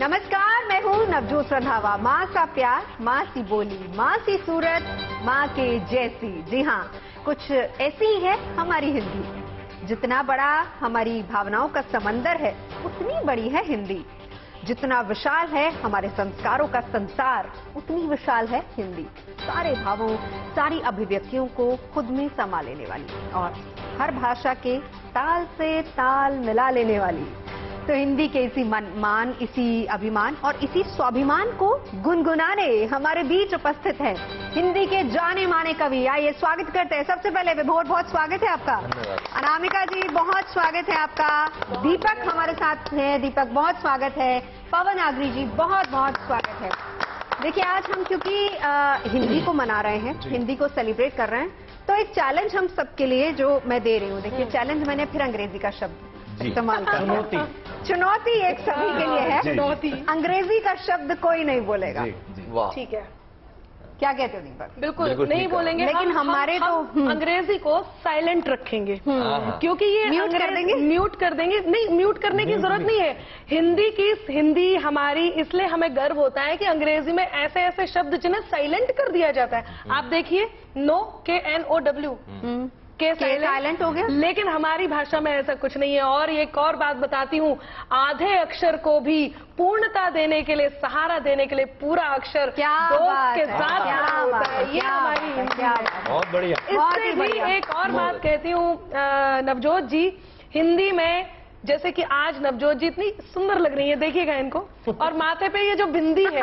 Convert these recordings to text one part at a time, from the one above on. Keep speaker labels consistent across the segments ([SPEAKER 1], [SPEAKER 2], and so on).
[SPEAKER 1] नमस्कार, मैं हूँ नवजोत रंधावा। माँ का प्यार, माँ सी बोली, माँ सी सूरत, माँ के जैसी। जी हाँ, कुछ ऐसी ही है हमारी हिंदी। जितना बड़ा हमारी भावनाओं का समंदर है, उतनी बड़ी है हिंदी। जितना विशाल है हमारे संस्कारों का संसार, उतनी विशाल है हिंदी। सारे भावों, सारी अभिव्यक्तियों को खुद में समा लेने वाली और हर भाषा के ताल से ताल मिला लेने वाली। तो हिंदी के इसी मान, इसी अभिमान और इसी स्वाभिमान को गुनगुनाने हमारे बीच उपस्थित हैं हिंदी के जाने माने कवि। आइए स्वागत करते हैं। सबसे पहले विभोर, बहुत स्वागत है आपका। अनामिका जी, बहुत स्वागत है आपका। दीपक हमारे साथ हैं। दीपक, बहुत स्वागत है। पवन आगरी जी, बहुत बहुत स्वागत है। देखिए, आज हम क्योंकि हिंदी को मना रहे हैं, हिंदी को सेलिब्रेट कर रहे हैं, तो एक चैलेंज हम सबके लिए जो मैं दे रही हूँ। देखिए, चैलेंज मैंने फिर अंग्रेजी का शब्द इस्तेमाल किया। चुनौती एक सभी के लिए है। चुनौती, अंग्रेजी का शब्द कोई नहीं बोलेगा।
[SPEAKER 2] ठीक है,
[SPEAKER 1] क्या कहते हो दीपक?
[SPEAKER 2] बिल्कुल नहीं बोलेंगे, लेकिन
[SPEAKER 1] हमारे
[SPEAKER 2] तो अंग्रेजी को साइलेंट रखेंगे क्योंकि ये
[SPEAKER 1] म्यूट कर देंगे।
[SPEAKER 2] म्यूट कर देंगे नहीं, म्यूट करने की जरूरत नहीं है। हिंदी हमारी, इसलिए हमें गर्व होता है कि अंग्रेजी में ऐसे ऐसे शब्द जिन्हें साइलेंट कर दिया जाता है। आप देखिए, नो, KNOW के साइलेंट हो गया, लेकिन हमारी भाषा में ऐसा कुछ नहीं है। और एक और बात बताती हूँ, आधे अक्षर को भी पूर्णता देने के लिए, सहारा देने के लिए पूरा अक्षर के साथ होता है। ये हमारी हिंदी है।
[SPEAKER 3] बहुत बढ़िया।
[SPEAKER 2] इससे भी एक और बात कहती हूँ नवजोत जी, हिंदी में जैसे कि आज नवजोत जी इतनी सुंदर लग रही है, देखिएगा इनको, और माथे पे ये जो बिंदी है,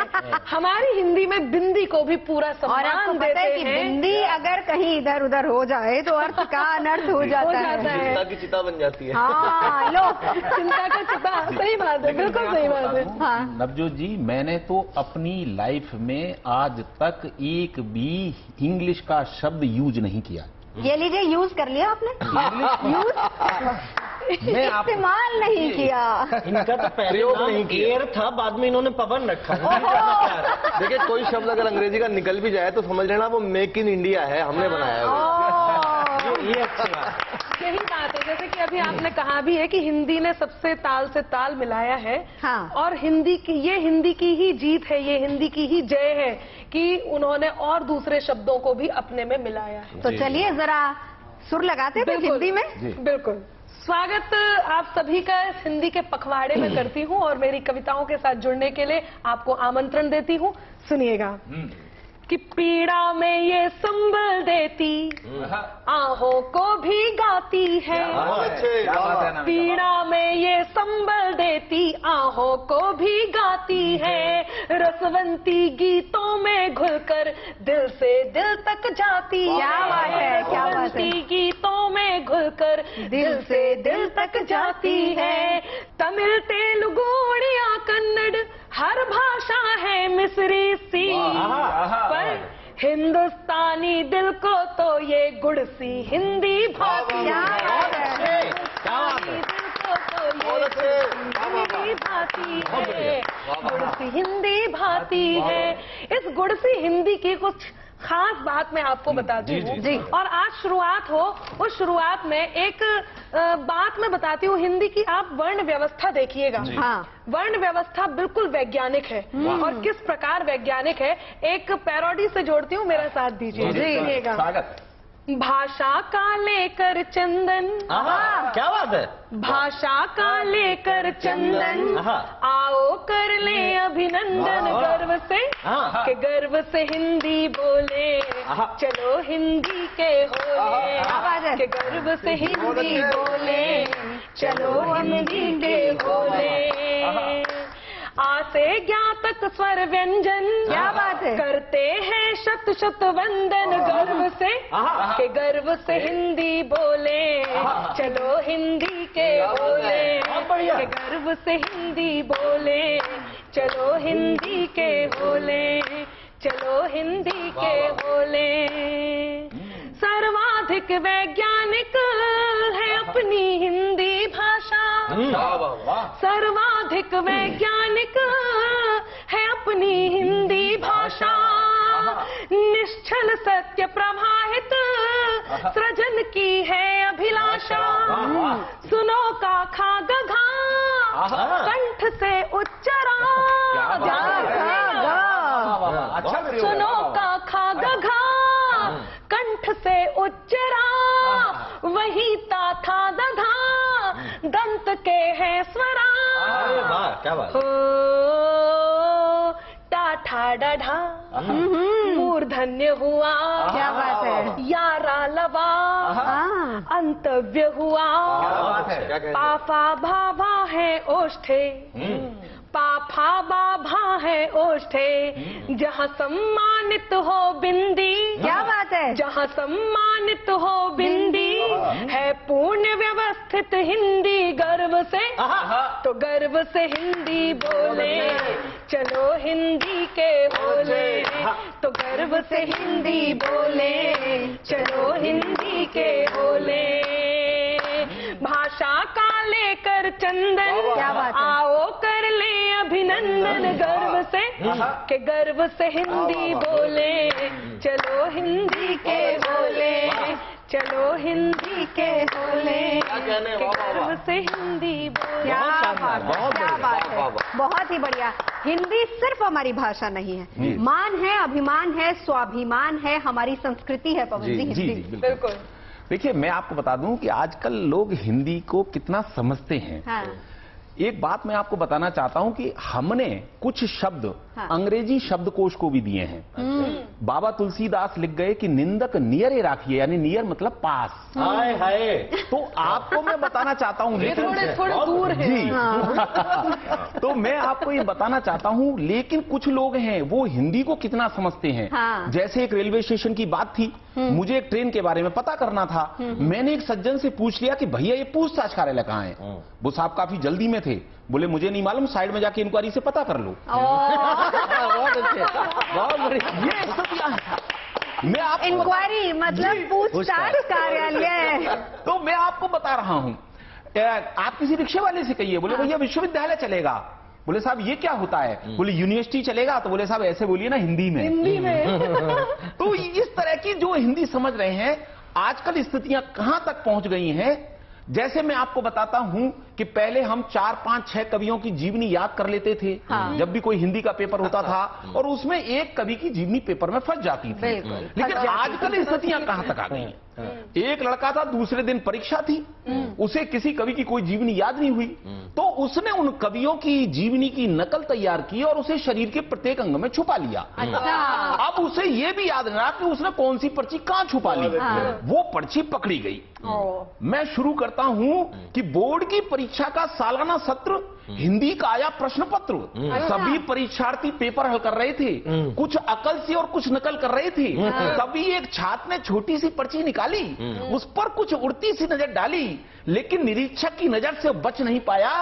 [SPEAKER 2] हमारी हिंदी में बिंदी को भी पूरा सम्मान देते हैं।
[SPEAKER 1] बिंदी अगर कहीं इधर उधर हो जाए तो अर्थ का अनर्थ हो जाता है।
[SPEAKER 3] चिंता की चिता बन जाती है।
[SPEAKER 1] हाँ, लो,
[SPEAKER 2] चिंता का चिता, सही बात है, बिल्कुल सही बात है।
[SPEAKER 4] हाँ। नवजोत जी, मैंने तो अपनी लाइफ में आज तक एक भी इंग्लिश का शब्द यूज नहीं किया।
[SPEAKER 1] ये लीजिए, यूज कर लिया आपने। यूज मैं इस्तेमाल नहीं किया।
[SPEAKER 3] इनका तो प्रयोग नहीं किया, एयर था, बाद में इन्होंने पवन रखा। देखिए, कोई शब्द अगर अंग्रेजी का निकल भी जाए तो समझ लेना वो मेक इन इंडिया है, हमने बनाया है।
[SPEAKER 2] ये अच्छी बात, यही बात है। जैसे कि अभी आपने कहा भी है कि हिंदी ने सबसे ताल से ताल मिलाया है।
[SPEAKER 1] हाँ।
[SPEAKER 2] और हिंदी की ही जीत है, ये हिंदी की ही जय है कि उन्होंने और दूसरे शब्दों को भी अपने में मिलाया है।
[SPEAKER 1] तो चलिए जरा सुर लगाते हैं हिंदी में।
[SPEAKER 2] बिल्कुल। स्वागत आप सभी का इस हिंदी के पखवाड़े में करती हूँ और मेरी कविताओं के साथ जुड़ने के लिए आपको आमंत्रण देती हूँ। सुनिएगा कि पीड़ा में ये संबल देती, आहों को भी गाती है। पीड़ा में ये संबल देती, आहों को भी गाती है। रसवंती गीतों में घुलकर दिल से दिल तक जाती है।
[SPEAKER 1] क्या बात है, क्या बात है।
[SPEAKER 2] रसवंती गीतों में घुलकर दिल से दिल तक जाती है। तमिल, तेलुगु, उड़िया, कन्नड़, हर भाषा है मिस्री सी, पर हिंदुस्तानी दिल को तो ये गुड़ सी हिंदी भाती है। दिल को तो ये हिंदी भाती है, गुड़ सी हिंदी भाती है। इस गुड़ सी हिंदी की कुछ खास बात मैं आपको बताती हूँ। और आज शुरुआत हो, उस शुरुआत में एक बात मैं बताती हूँ हिंदी की। आप वर्ण व्यवस्था देखिएगा। हाँ। वर्ण व्यवस्था बिल्कुल वैज्ञानिक है। और किस प्रकार वैज्ञानिक है, एक पैरोडी से जोड़ती हूँ, मेरा साथ दीजिए। सुनिएगा। भाषा का लेकर चंदन,
[SPEAKER 3] क्या बात है।
[SPEAKER 2] भाषा का लेकर चंदन, आओ कर ले अभिनंदन। गर्व से, के गर्व से हिंदी बोले, चलो हिंदी के होले। के गर्व से हिंदी बोले, चलो हिंदी के होले। आ से ज्ञा तक स्वर व्यंजन, क्या बात है, करते हैं शत शत वंदन। गर्व से, के गर्व से हिंदी बोले, चलो हिंदी के बोले। के गर्व से हिंदी बोले, चलो हिंदी के बोले, चलो हिंदी के बोले। सर्वाधिक वैज्ञानिक है अपनी हिंदी भाषा। सर्वाधिक वैज्ञानिक है अपनी हिंदी भाषा। निश्चल सत्य प्रवाहित सृजन की है अभिलाषा। सुनो का खा गघा कंठ से उच्चारण।
[SPEAKER 3] क्या बात।
[SPEAKER 2] टाठा डाढ़ा मूर्धन्य हुआ,
[SPEAKER 1] क्या बात है।
[SPEAKER 2] यारा लवा अंतव्य हुआ, पाफा भाभा है ओष्ठे, पाफा बाभा है ओष्ठे, जहाँ सम्मानित हो बिंदी,
[SPEAKER 1] क्या बात है।
[SPEAKER 2] जहाँ सम्मानित हो बिंदी, है पूर्ण व्यवस्थित हिंदी गर्व से, तो गर्व से हिंदी बोले, चलो हिंदी के बोले, तो गर्व से हिंदी बोले, चलो हिंदी के बोले। भाषा का लेकर चंदन,
[SPEAKER 1] क्या बात है।
[SPEAKER 2] आओ कर ले अभिनंदन गर्व से, के गर्व से हिंदी बोले, चलो हिंदी के बोले, चलो हिंदी के बोले, के गर्व से हिंदी बोले।
[SPEAKER 1] क्या बात है, क्या बात है। बहुत ही बढ़िया। हिंदी सिर्फ हमारी भाषा नहीं है, मान है, अभिमान है, स्वाभिमान है, हमारी संस्कृति है पवन जी।
[SPEAKER 4] जी बिल्कुल। देखिए, मैं आपको बता दूं कि आजकल लोग हिंदी को कितना समझते हैं।
[SPEAKER 1] हाँ।
[SPEAKER 4] एक बात मैं आपको बताना चाहता हूं कि हमने कुछ शब्द अंग्रेजी शब्दकोश को भी दिए हैं। बाबा तुलसीदास लिख गए कि निंदक नियरे राखिए, यानी नियर मतलब पास।
[SPEAKER 3] हाय हाय।
[SPEAKER 4] तो आपको मैं बताना चाहता हूं, लेकिन
[SPEAKER 2] थोड़े दूर है।
[SPEAKER 4] जी। तो मैं आपको ये बताना चाहता हूं, लेकिन कुछ लोग हैं वो हिंदी को कितना समझते हैं। जैसे एक रेलवे स्टेशन की बात थी, मुझे एक ट्रेन के बारे में पता करना था। मैंने एक सज्जन से पूछ लिया कि भैया ये पूछताछ कार्यालय कहाँ है। वो साहब काफी जल्दी में थे, बोले मुझे नहीं मालूम, साइड में जाके इंक्वायरी से पता कर लो।
[SPEAKER 3] बहुत अच्छे, बहुत बढ़िया।
[SPEAKER 4] ये स्थितियां हैं। मैं आप
[SPEAKER 1] इंक्वायरी मतलब पूछताछ कार्यालय।
[SPEAKER 4] तो मैं आपको बता रहा हूं, आप किसी रिक्शे वाले से कहिए, बोले भैया विश्वविद्यालय चलेगा, बोले साहब ये क्या होता है, बोले यूनिवर्सिटी चलेगा, तो बोले साहब ऐसे बोलिए ना हिंदी में।
[SPEAKER 2] हिंदी में।
[SPEAKER 4] तो इस तरह की जो हिंदी समझ रहे हैं, आजकल स्थितियां कहां तक पहुंच गई हैं। जैसे मैं आपको बताता हूं कि पहले हम 4, 5, 6 कवियों की जीवनी याद कर लेते थे। जब भी कोई हिंदी का पेपर होता था, और उसमें एक कवि की जीवनी पेपर में फंस जाती थी। लेकिन आजकल स्थितियां कहां तक आ गई हैं। एक लड़का था, दूसरे दिन परीक्षा थी, उसे किसी कवि की कोई जीवनी याद नहीं हुई, तो उसने उन कवियों की जीवनी की नकल तैयार की और उसे शरीर के प्रत्येक अंग में छुपा लिया। अब उसे यह भी याद नहीं रहा कि उसने कौन सी पर्ची कहां छुपा ली। वो पर्ची पकड़ी गई। मैं शुरू करता हूं कि बोर्ड की परीक्षा का सालाना सत्र, हिंदी का आया प्रश्न पत्र। सभी परीक्षार्थी पेपर हल कर रहे थे, कुछ अकल से और कुछ नकल कर रहे थे। तभी एक छात्र ने छोटी सी पर्ची निकाली, उस पर कुछ उड़ती सी नजर डाली, लेकिन निरीक्षक की नजर से बच नहीं पाया।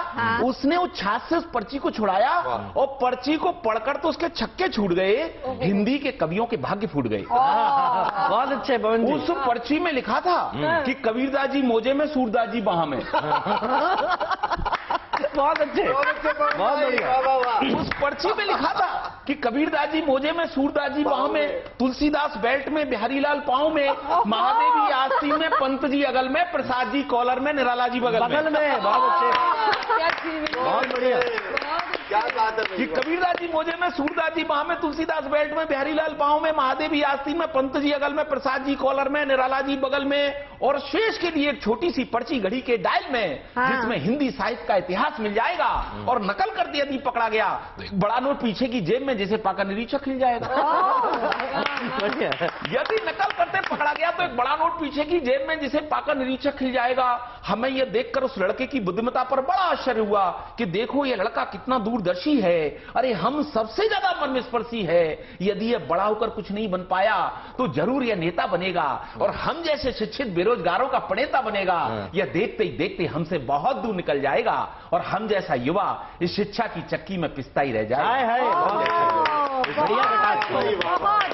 [SPEAKER 4] उसने उस छात्र से उस पर्ची को छुड़ाया और पर्ची को पढ़कर तो उसके छक्के छूट गए, हिंदी के कवियों के भाग्य फूट गए।
[SPEAKER 3] बहुत अच्छे पवन जी।
[SPEAKER 4] उस पर्ची में लिखा था कि कबीरदास जी मोजे में, सूरदास जी बाह में।
[SPEAKER 3] बहुत अच्छे, बहुत बढ़िया।
[SPEAKER 4] उस पर्ची में लिखा था कि कबीरदास जी मोजे में, सूरदास जी बाह में, तुलसीदास बेल्ट में, बिहारीलाल पाँव में, महादेवी आस्तीन में, पंत जी अगल में, प्रसाद जी कॉलर में, निराला जी बगल में।
[SPEAKER 3] बहुत अच्छे, बहुत बढ़िया। क्या बात है
[SPEAKER 4] कि कबीरदास जी मोजे में, सूरदास जी बाह में, तुलसीदास बेल्ट में, बिहारीलाल पाँव में, महादेवी आस्तीन में, पंत जी अगल में, प्रसाद जी कॉलर में, निराला जी बगल में, और शेष के लिए एक छोटी सी पर्ची घड़ी के डायल में, जिसमें हिंदी साहित्य का इतिहास मिल जाएगा। और नकल कर दिया, यदि पकड़ा गया तो एक बड़ा नोट पीछे की जेब में, जिसे पाकर निरीक्षक हिल जाएगा। यदि नकल करते पकड़ा गया तो एक बड़ा नोट पीछे की जेब में, जिसे पाकर निरीक्षक हिल जाएगा। हमें यह देखकर उस लड़के की बुद्धिमत्ता पर बड़ा आश्चर्य हुआ कि देखो ये लड़का कितना दूरदर्शी है। अरे हम सबसे ज्यादा मर्मस्पर्शी है। यदि यह बड़ा होकर कुछ नहीं बन पाया तो जरूर यह नेता बनेगा, और हम जैसे शिक्षित बेरोजगारों का प्रणेता बनेगा। यह देखते ही देखते हमसे बहुत दूर निकल जाएगा, और हम जैसा युवा इस शिक्षा की चक्की में पिसता ही रह जाएगा।
[SPEAKER 3] बढ़िया प्रकाश,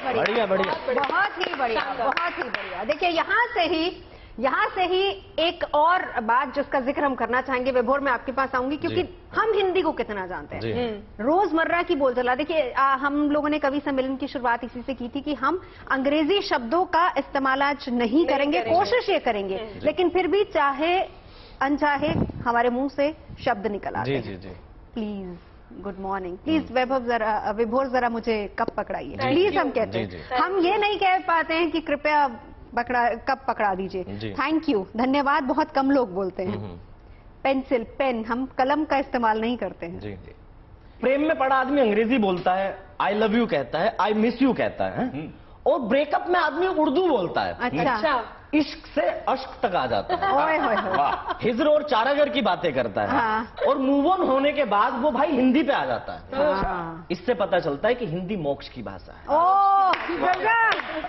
[SPEAKER 1] बढ़िया,
[SPEAKER 3] बढ़िया,
[SPEAKER 1] बहुत ही बढ़िया, बहुत ही बढ़िया। देखिए, यहाँ से ही एक और बात जिसका जिक्र हम करना चाहेंगे। विभोर, मैं आपके पास आऊंगी, क्योंकि हम हिंदी को कितना जानते हैं, रोजमर्रा की बोलचाल। देखिए, हम लोगों ने कवि सम्मेलन की शुरुआत इसी से की थी कि हम अंग्रेजी शब्दों का इस्तेमाल आज नहीं करेंगे, कोशिश ये करेंगे, लेकिन फिर भी चाहे अनचाहे हमारे मुंह से शब्द निकल आते हैं। प्लीज, गुड मॉर्निंग, प्लीज विभोर जरा मुझे कब पकड़ाइए, प्लीज हम कहते हैं। हम ये नहीं कह पाते हैं कि कृपया कब पकड़ा दीजिए। थैंक यू, धन्यवाद, बहुत कम लोग बोलते हैं। पेंसिल, पेन, हम कलम का इस्तेमाल नहीं करते हैं।
[SPEAKER 5] प्रेम में पड़ा आदमी अंग्रेजी बोलता है, आई लव यू कहता है, आई मिस यू कहता है, और ब्रेकअप में आदमी उर्दू बोलता है।
[SPEAKER 1] अच्छा।
[SPEAKER 5] इश्क से अश्क तक आ जाता है।
[SPEAKER 1] ओए होए होए।
[SPEAKER 5] हिजर और चारागर की बातें करता है।
[SPEAKER 1] हाँ।
[SPEAKER 5] और मूव ऑन होने के बाद वो भाई हिंदी पे आ जाता है।
[SPEAKER 1] हाँ।
[SPEAKER 5] इससे पता चलता है कि हिंदी मोक्ष की भाषा है।
[SPEAKER 1] ओ गजब।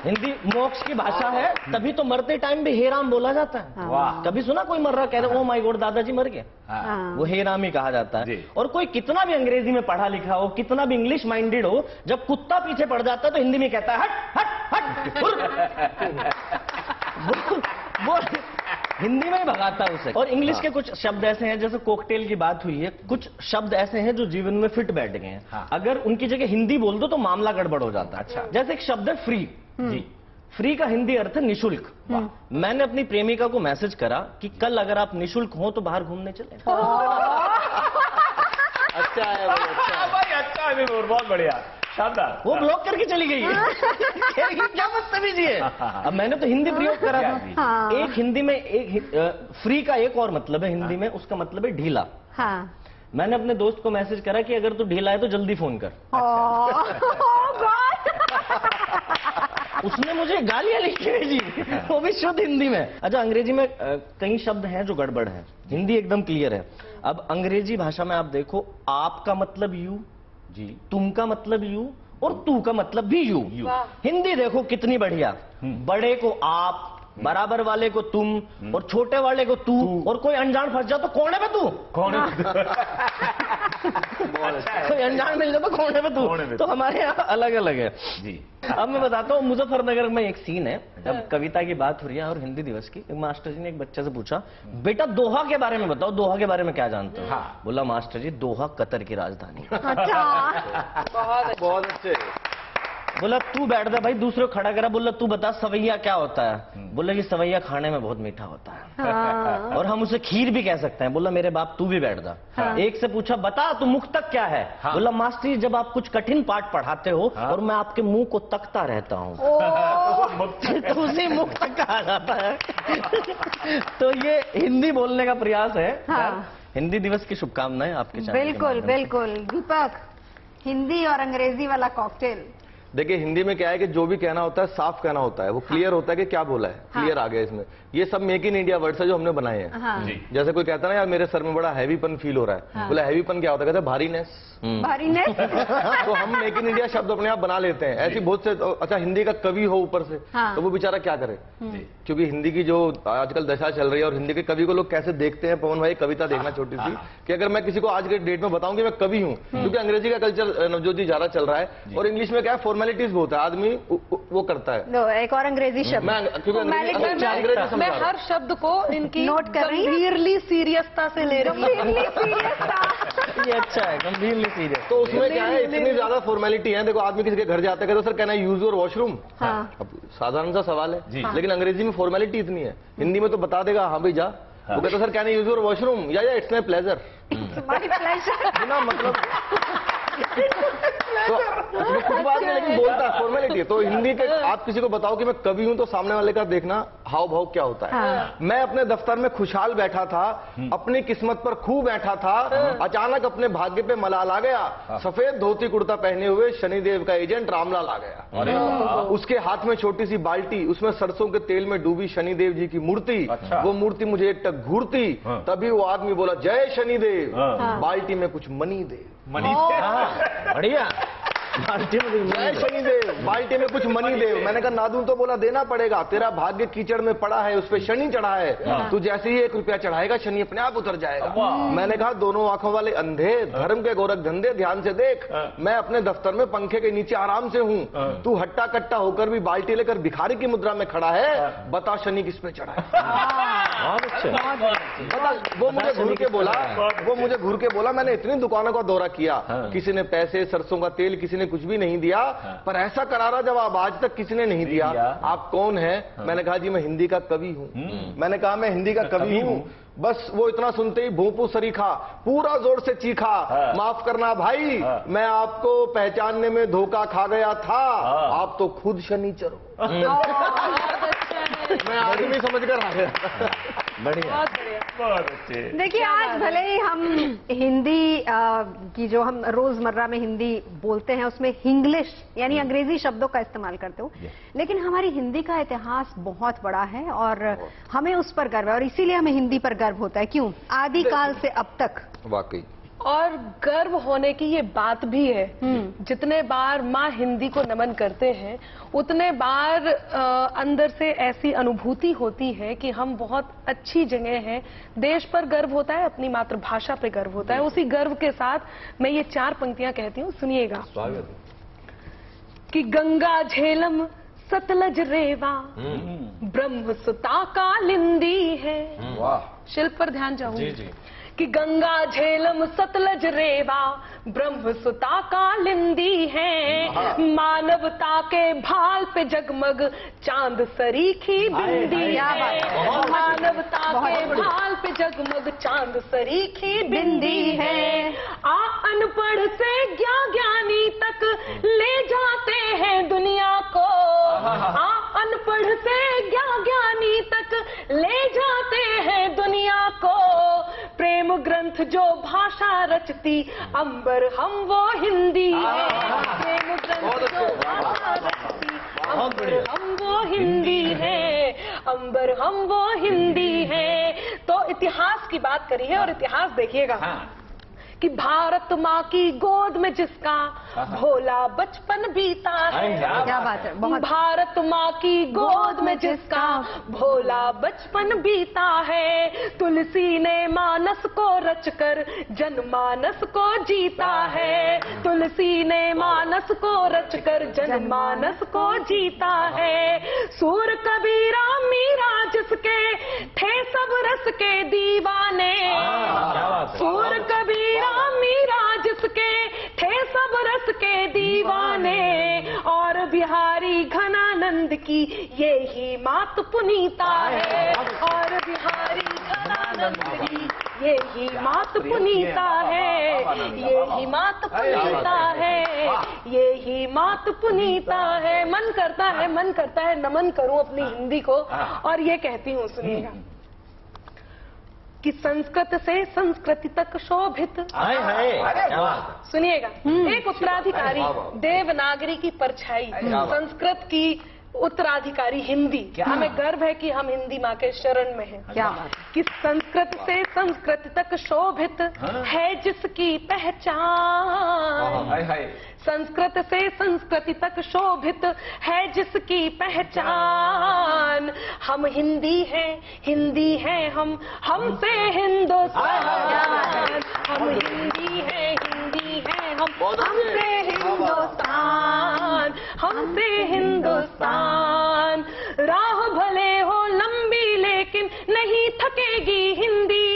[SPEAKER 5] हिंदी मोक्ष की भाषा है, तभी तो मरते टाइम भी हे राम बोला जाता है।
[SPEAKER 1] वाह।
[SPEAKER 5] कभी सुना कोई मर रहा कह रहे ओ माय गॉड दादाजी मर गए?
[SPEAKER 1] हाँ।
[SPEAKER 5] वो हे राम ही कहा जाता है। और कोई कितना भी अंग्रेजी में पढ़ा लिखा हो, कितना भी इंग्लिश माइंडेड हो, जब कुत्ता पीछे पड़ जाता है तो हिंदी में कहता है हट हट हट। वो हिंदी में ही भगाता है उसे। और इंग्लिश के कुछ शब्द ऐसे हैं, जैसे कॉकटेल की बात हुई है, कुछ शब्द ऐसे हैं जो जीवन में फिट बैठ गए हैं। अगर उनकी जगह हिंदी बोल दो तो मामला गड़बड़ हो जाता है। अच्छा। जैसे एक शब्द है फ्री। जी। फ्री का हिंदी अर्थ है निशुल्क। मैंने अपनी प्रेमिका को मैसेज करा कि कल अगर आप निशुल्क हो तो बाहर घूमने चले।
[SPEAKER 3] अच्छा है भाई,
[SPEAKER 4] अच्छा है, बहुत बढ़िया, शानदार।
[SPEAKER 5] वो ब्लॉक करके चली गई है। क्या बदतमीजी है। अब मैंने तो हिंदी प्रयोग करा था।
[SPEAKER 1] हाँ।
[SPEAKER 5] एक हिंदी में एक फ्री का एक और मतलब है हिंदी में, उसका मतलब है ढीला।
[SPEAKER 1] हाँ।
[SPEAKER 5] मैंने अपने दोस्त को मैसेज करा कि अगर तू ढीला है तो जल्दी फोन कर। उसने मुझे गालियां लिख के भेजी, वो भी शुद्ध हिंदी में। अच्छा, अंग्रेजी में कई शब्द हैं जो गड़बड़ है, हिंदी एकदम क्लियर है। अब अंग्रेजी भाषा में आप देखो, आप का मतलब यू जी, तुम का मतलब यू, और तू का मतलब भी यू। हिंदी देखो कितनी बढ़िया, बड़े को आप, बराबर वाले को तुम, और छोटे वाले को तू, और कोई अनजान फंस जाए तो कोने पे तू। कोने पे कोई अनजान मिल जाए तो कोने पे तू। तो हमारे यहाँ अलग अलग है जी। अब मैं बताता हूँ, मुजफ्फरनगर में एक सीन है, जब कविता की बात हो रही है और हिंदी दिवस की, एक मास्टर जी ने एक बच्चे से पूछा, बेटा दोहा के बारे में बताओ, दोहा के बारे में क्या जानते हो? बोला मास्टर जी दोहा कतर की राजधानी।
[SPEAKER 1] अच्छा।
[SPEAKER 3] बहुत अच्छे।
[SPEAKER 5] बोला तू बैठ जा भाई, दूसरे को खड़ा करा। बोला तू बता सवैया क्या होता है? बोला कि सवैया खाने में बहुत मीठा होता है।
[SPEAKER 1] हाँ।
[SPEAKER 5] और हम उसे खीर भी कह सकते हैं। बोला मेरे बाप तू भी बैठ जा।
[SPEAKER 1] हाँ।
[SPEAKER 5] एक से पूछा बता तू मुख तक क्या है? बोला मास्टर जी जब आप कुछ कठिन पाठ पढ़ाते हो और मैं आपके मुंह को तकता रहता हूँ तो उसी मुख तक कहा जाता है। तो ये हिंदी बोलने का प्रयास है।
[SPEAKER 1] हाँ।
[SPEAKER 5] हिंदी दिवस की शुभकामनाएं आपके चैनल के
[SPEAKER 1] बिल्कुल
[SPEAKER 5] माध्यम से।
[SPEAKER 1] बिल्कुल। दीपक, हिंदी और अंग्रेजी वाला कॉकटेल।
[SPEAKER 3] देखिए हिंदी में क्या है कि जो भी कहना होता है साफ कहना होता है, वो क्लियर होता है कि क्या बोला है। क्लियर आ गया इसमें। ये सब मेक इन इंडिया वर्ड्स है जो हमने बनाए हैं।
[SPEAKER 1] हाँ।
[SPEAKER 3] जैसे कोई कहता है ना यार मेरे सर में बड़ा हैवीपन फील हो रहा है, बोला हैवीपन क्या होता है? कहते हैं भारीनेस।
[SPEAKER 1] भारीनेस।
[SPEAKER 3] तो हम मेक इन इंडिया शब्द अपने आप बना लेते हैं। ऐसी बहुत से। अच्छा, हिंदी का कवि हो ऊपर से,
[SPEAKER 1] हाँ।
[SPEAKER 3] तो वो बेचारा क्या करे? क्योंकि हिंदी की जो आजकल दशा चल रही है, और हिंदी के कवि को लोग कैसे देखते हैं, पवन भाई कविता देखना छोटी सी, कि अगर मैं किसी को आज के डेट में बताऊं कि मैं कवि हूं, क्योंकि अंग्रेजी का कल्चर नवजोत जी ज्यादा चल रहा है, और इंग्लिश में क्या है फॉर्मेलिटीज बहुत है, आदमी वो करता है।
[SPEAKER 1] लो, एक और अंग्रेजी शब्द।
[SPEAKER 2] मैं हर शब्द को इनकी
[SPEAKER 1] नोट कर रही हूं।
[SPEAKER 2] गंभीरली सीरियसता से ले रही हूँ।
[SPEAKER 5] ये अच्छा है, गंभीरली सीरियस।
[SPEAKER 3] तो उसमें क्या है, इतनी ज्यादा फॉर्मेलिटी है। देखो आदमी किसी के घर जाते हैं तो सर कहना यूज योर वॉशरूम। अब साधारण सा सवाल है, लेकिन अंग्रेजी में फॉर्मेलिटी इतनी है। हिंदी में तो बता देगा हाँ भाई जा, वो कहता सर कहना यूज योर वॉशरूम, या इट्स माई प्लेजर। बिना मतलब तो कुछ बात नहीं, लेकिन बोलता है फॉर्मेलिटी है। तो हिंदी के आप किसी को बताओ कि मैं कवि हूं, तो सामने वाले का देखना हाव भाव क्या होता है। मैं अपने दफ्तर में खुशहाल बैठा था, अपनी किस्मत पर खूब बैठा था, अचानक अपने भाग्य पे मलाल आ गया। सफेद धोती कुर्ता पहने हुए शनिदेव का एजेंट रामलाल आ गया। उसके हाथ में छोटी सी बाल्टी, उसमें सरसों के तेल में डूबी शनिदेव जी की मूर्ति। वो मूर्ति मुझे एक टक घूरती, तभी वो आदमी बोला जय शनिदेव, बाल्टी में कुछ मनी दे।
[SPEAKER 5] बढ़िया।
[SPEAKER 3] जय शनिदेव, बाल्टी में कुछ मनी दे। मैंने कहा ना दूं तो बोला देना पड़ेगा, तेरा भाग्य कीचड़ में पड़ा है, उस पे शनि चढ़ा है, तू जैसे ही 1 रुपया चढ़ाएगा शनि अपने आप उतर जाएगा। मैंने कहा दोनों आंखों वाले अंधे, धर्म के गोरख धंधे, ध्यान से देख, मैं अपने दफ्तर में पंखे के नीचे आराम से हूँ, तू हट्टा कट्टा होकर भी बाल्टी लेकर भिखारी की मुद्रा में खड़ा है, बता शनि किस पे चढ़ा है। बता। वो मुझे घूर के बोला, मैंने इतनी दुकानों का दौरा किया, किसी ने पैसे सरसों का तेल, किसी ने कुछ भी नहीं दिया, पर ऐसा करारा जवाब आज तक किसी ने नहीं दिया। आप कौन है? मैंने कहा जी मैं हिंदी का कवि हूँ। मैंने कहा मैं हिंदी का कवि हूँ। बस वो इतना सुनते ही भोंपू सरीखा, पूरा जोर से चीखा, माफ करना भाई, मैं आपको पहचानने में धोखा खा गया था, आप तो खुद शनिचर हो। मैं आदमी समझकर आ गया।
[SPEAKER 5] बढ़िया,
[SPEAKER 2] बहुत बढ़िया।
[SPEAKER 4] बहुत अच्छे।
[SPEAKER 1] देखिए, आज भले ही हम हिंदी की जो हम रोजमर्रा में हिंदी बोलते हैं उसमें इंग्लिश यानी अंग्रेजी शब्दों का इस्तेमाल करते हो, लेकिन हमारी हिंदी का इतिहास बहुत बड़ा है और हमें उस पर गर्व है और इसीलिए हमें हिंदी पर गर्व होता है। क्यों? आदिकाल से अब तक।
[SPEAKER 3] वाकई।
[SPEAKER 2] और गर्व होने की ये बात भी है, जितने बार माँ हिंदी को नमन करते हैं उतने बार अंदर से ऐसी अनुभूति होती है कि हम बहुत अच्छी जगह हैं। देश पर गर्व होता है, अपनी मातृभाषा पे गर्व होता है। उसी गर्व के साथ मैं ये 4 पंक्तियां कहती हूँ, सुनिएगा। कि गंगा झेलम सतलज रेवा ब्रह्म सुता कालिंदी है। शिल्प पर ध्यान चाहूंगी। कि गंगा झेलम सतलज रेवा ब्रह्म सुता कालिंदी है। मानवता के भाल पे जगमग चांद सरीखी बिंदी है। मानवता के भाल पे जगमग चांद सरीखी बिंदी है। आ अनपढ़ से ज्ञानी तक ले जाते हैं दुनिया को। आ अनपढ़ से ज्ञानी तक ले जाते हैं दुनिया को। प्रेम ग्रंथ जो भाषा रचती अंबर हम वो हिंदी है। प्रेम ग्रंथ जो भाषा रचती अंबर हम वो हिंदी है। अंबर हम वो हिंदी है। तो इतिहास की बात करी है और इतिहास देखिएगा कि भारत माँ की गोद में जिसका भोला बचपन बीता है।
[SPEAKER 1] क्या बात है, बहुत।
[SPEAKER 2] भारत माँ की गोद में जिसका भोला बचपन बीता है। तुलसी ने मानस को रचकर जनमानस को जीता है। तुलसी ने मानस को रचकर जनमानस को जीता है। सूर कबीरा मीरा जिसके थे सब रस के दीवाने। सूर कबीरा मीरा जिसके थे सब रस के दीवाने। और बिहारी घनानंद की ये ही मात पुनीता है। और बिहारी घनानंद की ये ही मात पुनीता है। ये ही मात पुनीता है। ये ही मात पुनीता है। मन करता है नमन करूं अपनी हिंदी को और ये कहती हूँ, सुनिएगा। कि संस्कृत से संस्कृति तक शोभित। सुनिएगा, एक उत्तराधिकारी देवनागरी की परछाई, संस्कृत की उत्तराधिकारी हिंदी। हमें गर्व है कि हम हिंदी माँ के शरण में हैं। क्या कि संस्कृत से संस्कृति तक शोभित है जिसकी पहचान। संस्कृत से संस्कृति तक शोभित है जिसकी पहचान। हम हिंदी हैं हम, हमसे हिंदुस्तान। हम हिंदी हैं हम, हमसे हिंदुस्तान। हमसे हिंदुस्तान। राह भले हो लंबी लेकिन नहीं थकेगी हिंदी।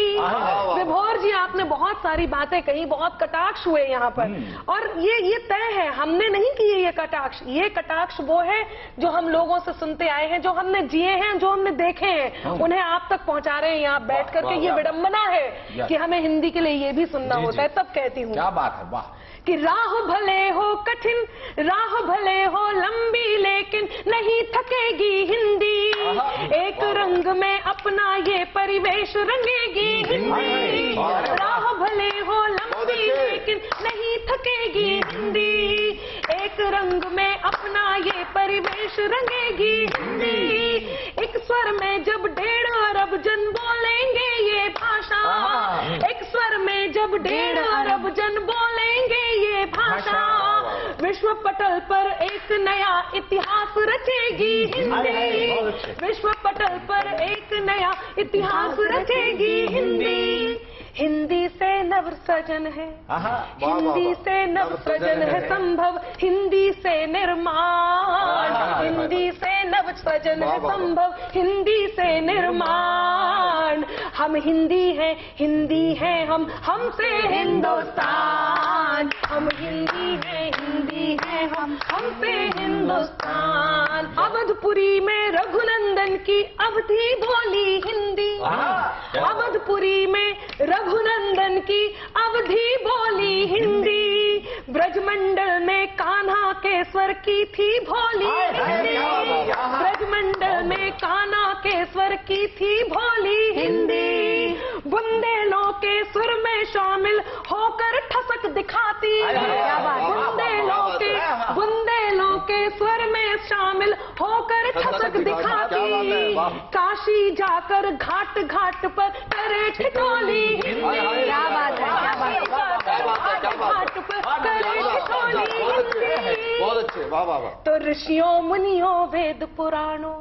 [SPEAKER 2] विभोर जी, आपने बहुत सारी बातें कही, बहुत कटाक्ष हुए यहाँ पर और ये तय है, हमने नहीं किए ये कटाक्ष। ये कटाक्ष वो है जो हम लोगों से सुनते आए हैं, जो हमने जिए हैं, जो हमने देखे हैं, उन्हें आप तक पहुंचा रहे हैं यहाँ बैठ करके। ये विडंबना है कि हमें हिंदी के लिए ये भी सुनना होता है। तब कहती हूँ,
[SPEAKER 4] क्या बात है, वाह।
[SPEAKER 2] कि राह भले हो कठिन, राह भले हो लंबी लेकिन नहीं थकेगी हिंदी। एक रंग में अपना ये परिवेश रंगेगी हिंदी। राह भले हो लंबी लेकिन नहीं थकेगी हिंदी। एक रंग में अपना ये परिवेश रंगेगी हिंदी। एक स्वर में जब 1.5 अरब जन बोलेंगे ये भाषा। एक स्वर में जब 1.5 अरब जन बोलेंगे ये भाषा। विश्व पटल पर एक नया इतिहास रचेगी हिंदी। विश्व पटल पर एक नया इतिहास रचेगी हिंदी। हिंदी से नव सृजन है, हिंदी से नव सृजन है संभव, हिंदी से निर्माण। हिंदी से नव सृजन है संभव, हिंदी से निर्माण। हम हिंदी हैं हम, हमसे हिंदुस्तान। हम हिंदी हैं हम, हमसे हिंदुस्तान। अवधपुरी में रघुनंदन की अवधि बोली हिंदी। अवधपुरी में रघुनंदन की अवधि बोली हिंदी। ब्रजमंडल में कान्हा के स्वर की थी भोली हिंदी, ब्रजमंडल में कान्हा के स्वर की थी भोली हिंदी, बुंदेलों के सुर में शामिल होकर ठसक दिखाती है, बुंदेलों के स्वर में शामिल होकर ठसक दिखाती, काशी जाकर घाट घाट पर करे ठिठोली हिंदी,
[SPEAKER 1] क्या बात है, क्या बात है,
[SPEAKER 2] घाट पर करे ठिठोली हिंदी।
[SPEAKER 3] बहुत अच्छे, वाह वाह वाह।
[SPEAKER 2] तो ऋषियों मुनियों वेद पुराणों,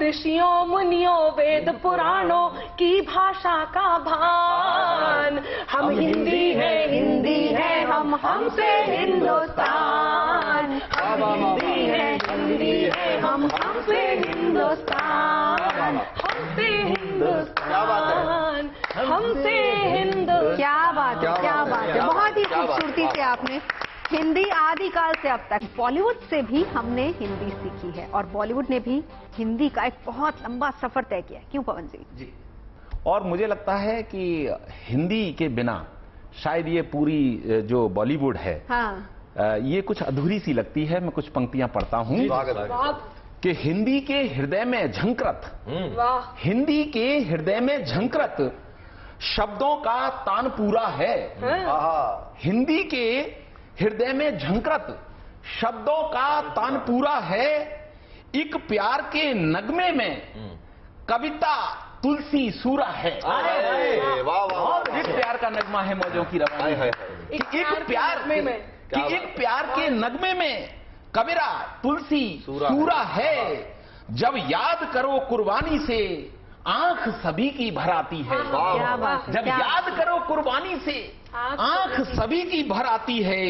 [SPEAKER 2] ऋषियों मुनियों वेद पुराणों की भाषा का भान, हम हिंदी है हम हमसे हिंदुस्तान, हम हिंदी है हम हमसे हिंदुस्तान, हमसे हिंदुस्तान, हमसे हिंदुस्तान।
[SPEAKER 1] क्या बात है, क्या बात है, बहुत ही खूबसूरती से आपने हिंदी आदिकाल से अब तक, बॉलीवुड से भी हमने हिंदी सीखी है और बॉलीवुड ने भी हिंदी का एक बहुत लंबा सफर तय किया है, क्यों पवन जी?
[SPEAKER 4] जी, और मुझे लगता है कि हिंदी के बिना शायद ये पूरी जो बॉलीवुड है,
[SPEAKER 1] हाँ,
[SPEAKER 4] ये कुछ अधूरी सी लगती है। मैं कुछ पंक्तियां पढ़ता हूं कि हिंदी के हृदय में झंकृत, हिंदी के हृदय में झंकृत शब्दों का तान पूरा है, हिंदी के हृदय में झंकृत शब्दों का तान पूरा है, एक प्यार के नगमे में कविता तुलसी सूरा है। एक प्यार का नगमा है मौजों की रवानी, एक प्यार के नगमे में कविरा तुलसी सूरा है, जब याद करो कुर्बानी से आंख सभी की भर आती है, जब याद करो कुर्बानी से आंख सभी की भर आती है,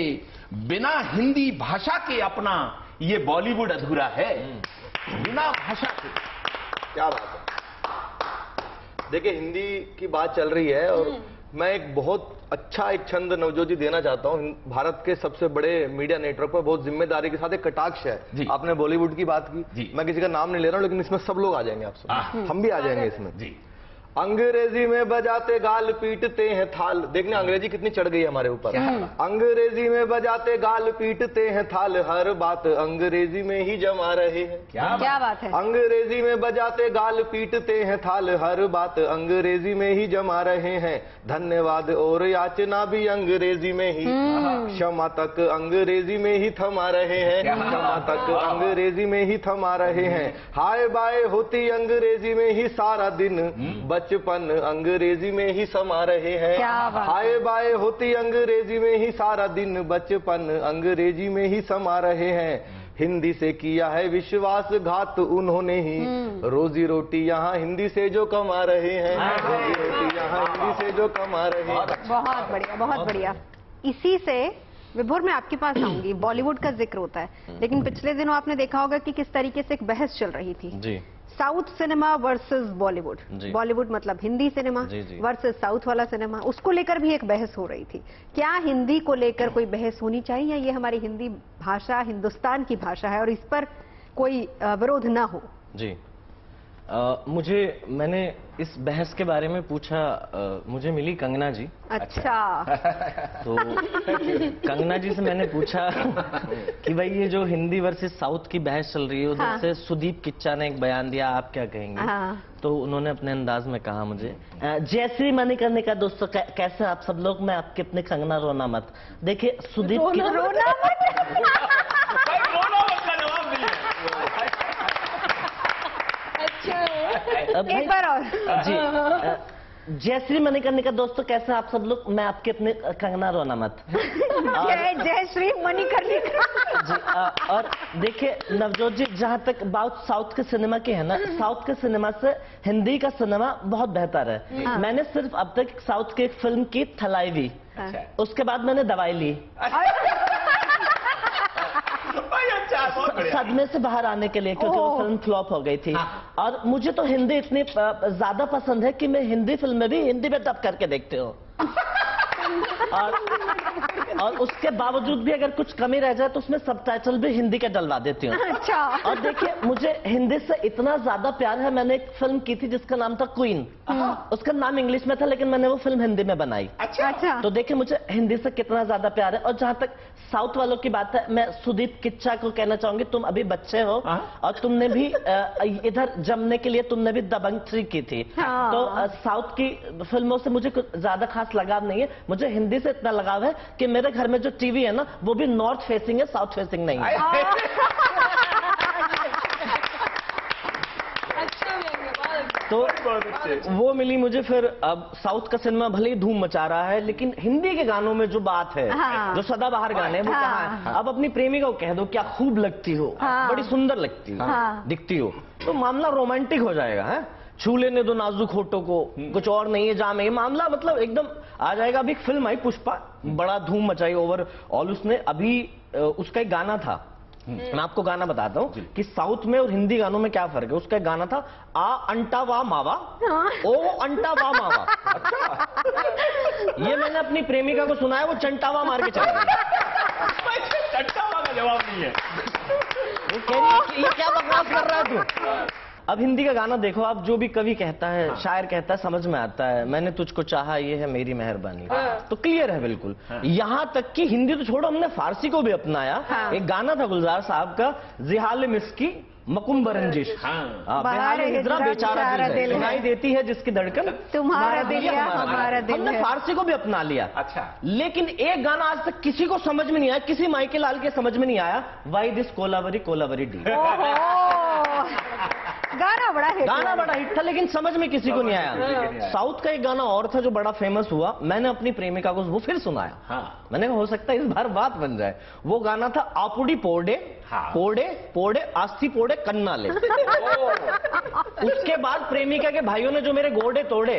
[SPEAKER 4] बिना हिंदी भाषा के अपना ये बॉलीवुड अधूरा है, बिना भाषा के।
[SPEAKER 3] क्या बात है। देखिए, हिंदी की बात चल रही है और मैं एक बहुत अच्छा एक छंद नवजोत जी देना चाहता हूं। भारत के सबसे बड़े मीडिया नेटवर्क पर बहुत जिम्मेदारी के साथ एक कटाक्ष है। आपने बॉलीवुड की बात की, मैं किसी का नाम नहीं ले रहा हूं, लेकिन इसमें सब लोग आ जाएंगे, आप सब, हम भी आ जाएंगे इसमें। जी, अंग्रेजी में बजाते गाल पीटते हैं थाल। देखने अंग्रेजी कितनी चढ़ गई है हमारे ऊपर। अंग्रेजी में बजाते गाल पीटते हैं थाल, हर बात अंग्रेजी में ही जमा रहे हैं।
[SPEAKER 1] क्या बात है।
[SPEAKER 3] अंग्रेजी में बजाते गाल पीटते हैं थाल, हर बात अंग्रेजी में ही जमा रहे हैं। धन्यवाद और याचना भी अंग्रेजी में ही, क्षमा तक अंग्रेजी में ही थमा रहे हैं, क्षमा तक अंग्रेजी में ही थमा रहे हैं। हाय बाय होती अंग्रेजी में ही सारा दिन, बचपन अंग्रेजी में ही समा रहे हैं। हाय बाय होती अंग्रेजी में ही सारा दिन, बचपन अंग्रेजी में ही समा रहे हैं। हिंदी से किया है विश्वासघात उन्होंने ही, रोजी रोटी यहाँ हिंदी से जो कमा रहे हैं, रोजी रोटी यहाँ हिंदी से जो कमा रहे हैं।
[SPEAKER 1] बहुत बढ़िया, बहुत बढ़िया। इसी से विभोर, मैं आपके पास आऊंगी। बॉलीवुड का जिक्र होता है, लेकिन पिछले दिनों आपने देखा होगा कि किस तरीके से एक बहस चल रही थी जी, south cinema versus Bollywood. Bollywood मतलब हिंदी सिनेमा वर्सेस साउथ वाला सिनेमा, उसको लेकर भी एक बहस हो रही थी। क्या हिंदी को लेकर कोई बहस होनी चाहिए, या ये हमारी हिंदी भाषा हिंदुस्तान की भाषा है और इस पर कोई विरोध ना हो? जी,
[SPEAKER 5] मैंने इस बहस के बारे में पूछा, मुझे मिली कंगना जी।
[SPEAKER 1] अच्छा।
[SPEAKER 5] तो कंगना जी से मैंने पूछा कि भाई ये जो हिंदी वर्सेस साउथ की बहस चल रही है, उधर से सुदीप किच्चा ने एक बयान दिया, आप क्या कहेंगे? तो उन्होंने अपने अंदाज में कहा मुझे, जैसे मनी करने का दोस्तों, कैसे आप सब लोग, मैं आपके अपने कंगना रोना मत। देखिए सुदीप
[SPEAKER 1] रोना एक बार और
[SPEAKER 5] जी, जयश्री मणिकर्णिका का दोस्तों, कैसे आप सब लोग, मैं आपके अपने कंगना रोना मत।
[SPEAKER 1] जयश्री मणिकर्णिका
[SPEAKER 5] जी। और देखिए नवजोत जी, जहां तक बात साउथ के सिनेमा की है ना, साउथ के सिनेमा से हिंदी का सिनेमा बहुत बेहतर है। मैंने सिर्फ अब तक साउथ की एक फिल्म की थलाईवी, उसके बाद मैंने दवाई ली सदमे से बाहर आने के लिए, क्योंकि वो फिल्म फ्लॉप हो गई थी। और मुझे तो हिंदी इतनी ज्यादा पसंद है कि मैं हिंदी फिल्म में भी हिंदी में डब करके देखती हूँ। और उसके बावजूद भी अगर कुछ कमी रह जाए तो उसमें सबटाइटल भी हिंदी के डलवा देती हूँ।
[SPEAKER 1] अच्छा।
[SPEAKER 5] और देखिए मुझे हिंदी से इतना ज्यादा प्यार है, मैंने एक फिल्म की थी जिसका नाम था क्वीन। उसका नाम इंग्लिश में था लेकिन मैंने वो फिल्म हिंदी में बनाई।
[SPEAKER 1] अच्छा।
[SPEAKER 5] तो देखिए मुझे हिंदी से कितना ज्यादा प्यार है। और जहां तक साउथ वालों की बात है, मैं सुदीप किच्चा को कहना चाहूंगी, तुम अभी बच्चे हो और तुमने भी इधर जमने के लिए तुमने भी दबंग 3 की थी। तो साउथ की फिल्मों से मुझे कुछ ज्यादा खास लगाव नहीं है। मुझे हिंदी से इतना लगाव है कि मेरे घर में जो टीवी है ना वो भी नॉर्थ फेसिंग है, साउथ फेसिंग नहीं है। तो वो मिली मुझे। फिर अब साउथ का सिनेमा भले ही धूम मचा रहा है लेकिन हिंदी के गानों में जो बात है, जो सदाबहार गाने हैं वो कहाँ है। अब अपनी प्रेमिका को कह दो क्या खूब लगती हो, बड़ी सुंदर लगती हो, दिखती हो, तो मामला रोमांटिक हो जाएगा है। छू लेने दो नाजुक होठों को, कुछ और नहीं है जाम है, मामला मतलब एकदम आ जाएगा। अभी एक फिल्म आई पुष्पा, बड़ा धूम मचाई ओवरऑल उसने। अभी उसका एक गाना था, मैं आपको गाना बताता हूँ कि साउथ में और हिंदी गानों में क्या फर्क है। उसका एक गाना था आ अंटा वा मावा, ओ अंटा वा मावा। ये मैंने अपनी प्रेमिका को सुनाया, वो चंटावा मार के चला गई।
[SPEAKER 4] चंटावा का जवाब नहीं है।
[SPEAKER 5] वो कह रही है कि ये क्या बकवास कर रहा है तू। अब हिंदी का गाना देखो आप, जो भी कवि कहता है, शायर कहता है, समझ में आता है। मैंने तुझको चाहा ये है मेरी मेहरबानी, तो क्लियर है बिल्कुल। यहाँ तक कि हिंदी तो छोड़ो, हमने फारसी को भी अपनाया। एक गाना था गुलजार साहब का, जिहाल मिस्की मकुम्ब रंजिश, बेहाल हिजरा बेचारा दिल, सुनाई देती है जिसकी धड़कन
[SPEAKER 1] तुम्हारा दिल या हमारा दिल।
[SPEAKER 5] हमने फारसी को भी अपना लिया।
[SPEAKER 4] अच्छा।
[SPEAKER 5] लेकिन एक गाना आज तक किसी को समझ में नहीं आया, किसी माइके लाल के समझ में नहीं आया, why this Kolaveri Kolaveri D.
[SPEAKER 1] गाना बड़ा
[SPEAKER 5] हिट था लेकिन समझ में किसी को नहीं आया। साउथ का एक गाना और था जो बड़ा फेमस हुआ, मैंने अपनी प्रेमिका को वो फिर सुनाया। मैंने कहा हो सकता है इस बार बात बन जाए। वो गाना था आपुड़ी पोड़े पोड़े पोड़े आस्ती पोड़े कन्ना ले। उसके बाद प्रेमिका के भाइयों ने जो मेरे गोड़े तोड़े।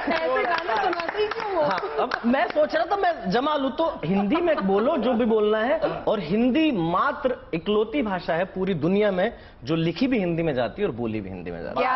[SPEAKER 2] ऐसे गाना सुनाते ही क्यों हो?
[SPEAKER 5] अब मैं सोच रहा था मैं जमा लूं, तो हिंदी में बोलो जो भी बोलना है। और हिंदी मात्र इकलौती भाषा है पूरी दुनिया में जो लिखी भी हिंदी में जाती है और बोली भी हिंदी में जाती है।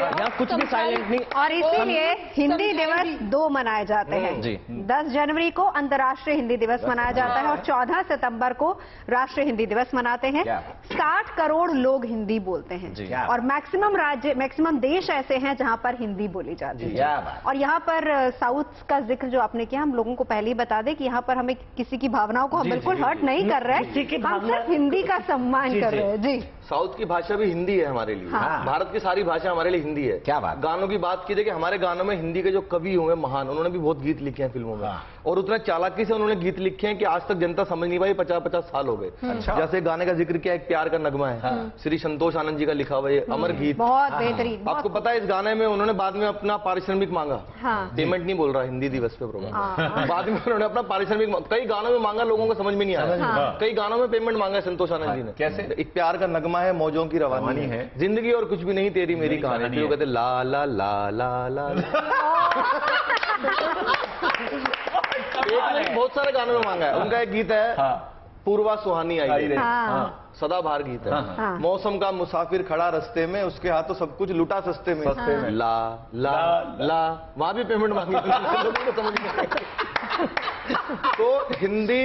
[SPEAKER 5] यहाँ कुछ भी साइलेंट नहीं।
[SPEAKER 1] और इसीलिए हिंदी दिवस 2 मनाए जाते हैं
[SPEAKER 5] जी।
[SPEAKER 1] 10 जनवरी को अंतर्राष्ट्रीय हिंदी दिवस मनाया जाता है और 14 सितंबर को राष्ट्रीय हिंदी दिवस मनाते हैं। 60 करोड़ लोग हिंदी बोलते हैं और मैक्सिमम देश ऐसे हैं जहां पर हिंदी बोली जाती है। और यहाँ पर साउथ का जिक्र जो आपने किया, हम लोगों को पहले ही बता दें कि यहाँ पर हमें किसी की भावनाओं को हम बिल्कुल हर्ट नहीं कर रहे हैं, हम सिर्फ हिंदी का सम्मान कर रहे हैं। जी,
[SPEAKER 3] साउथ की भाषा भी हिंदी है हमारे लिए। भारत की सारी भाषा हमारे लिए हिंदी है।
[SPEAKER 4] क्या बात।
[SPEAKER 3] गानों की बात की जाए कि हमारे गानों में हिंदी के जो कवि हुए महान, उन्होंने भी बहुत गीत लिखे हैं फिल्मों में। और उतना चालाकी से उन्होंने गीत लिखे हैं कि आज तक जनता समझ नहीं पाई। 50-50 साल हो गए। जैसे गाने का जिक्र किया, एक प्यार का नगमा है, श्री संतोष आनंद जी का लिखा हुआ ये अमर गीत,
[SPEAKER 1] बहुत बेहतरीन।
[SPEAKER 3] आपको पता है इस गाने में उन्होंने बाद में अपना पारिश्रमिक मांगा। पेमेंट नहीं बोल रहा हिंदी दिवस पे प्रोग्राम, बाद में उन्होंने अपना पारिश्रमिक कई गानों में मांगा, लोगों को समझ में नहीं आया। कई गानों में पेमेंट मांगा संतोष आनंद जी ने।
[SPEAKER 4] कैसे?
[SPEAKER 3] एक प्यार का नगमा है, मौजों की रवानी है, जिंदगी और कुछ भी नहीं, तेरी मेरी कहानी। फिर वो कहते ला ला ला ला ला। बहुत सारे गानों में मांगा है। उनका एक गीत है पूर्वा सुहानी आई रे, सदाबहार गीत है। मौसम का मुसाफिर खड़ा रास्ते में, उसके हाथों सब कुछ लुटा सस्ते में। ला ला ला, वहां भी पेमेंट मांगी, लोगों को समझ में। तो हिंदी,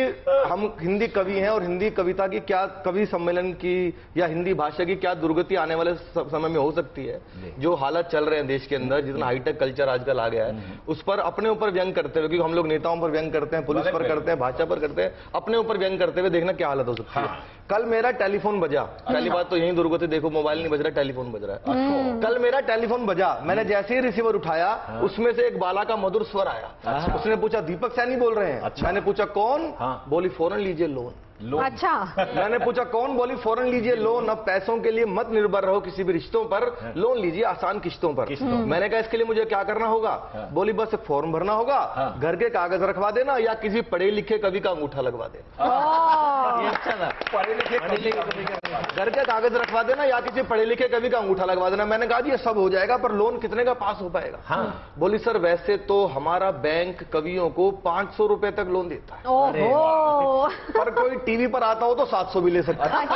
[SPEAKER 3] हम हिंदी कवि हैं और हिंदी कविता की क्या, कवि सम्मेलन की या हिंदी भाषा की क्या दुर्गति आने वाले समय में हो सकती है। जो हालात चल रहे हैं देश के अंदर, जितना हाईटेक कल्चर आजकल आ गया है, उस पर अपने ऊपर व्यंग करते हुए, क्योंकि हम लोग नेताओं पर व्यंग करते हैं, पुलिस पर करते हैं, भाषा पर करते हैं, अपने ऊपर व्यंग करते हुए देखना क्या हालत हो सकती है। कल मेरा टेलीफोन बजा, पहली बात तो यही दुर्गति देखो, मोबाइल नहीं बज रहा, टेलीफोन बज रहा है। कल मेरा टेलीफोन बजा, मैंने जैसे ही रिसीवर उठाया, उसमें से एक बाला का मधुर स्वर आया। उसने पूछा दीपक सैनी बोल रहे हैं? मैंने पूछा कौन? बोली फौरन लीजिए लोन।
[SPEAKER 1] अच्छा।
[SPEAKER 3] मैंने पूछा कौन? बोली फौरन लीजिए लोन। अब पैसों के लिए मत निर्भर रहो किसी भी रिश्तों पर, लोन लीजिए आसान किस्तों पर। मैंने कहा इसके लिए मुझे क्या करना होगा? बोली बस एक फॉर्म भरना होगा, घर के कागज रखवा देना या किसी पढ़े लिखे कवि का अंगूठा लगवा देना। पढ़े लिखे घर के कागज रखवा देना या किसी पढ़े लिखे कवि का अंगूठा लगवा देना। मैंने कहा ये सब हो जाएगा, पर लोन कितने का पास हो पाएगा? बोली सर वैसे तो हमारा बैंक कवियों को 500 रुपए तक लोन देता है, पर कोई टीवी पर आता हो तो 700 भी ले सकता है।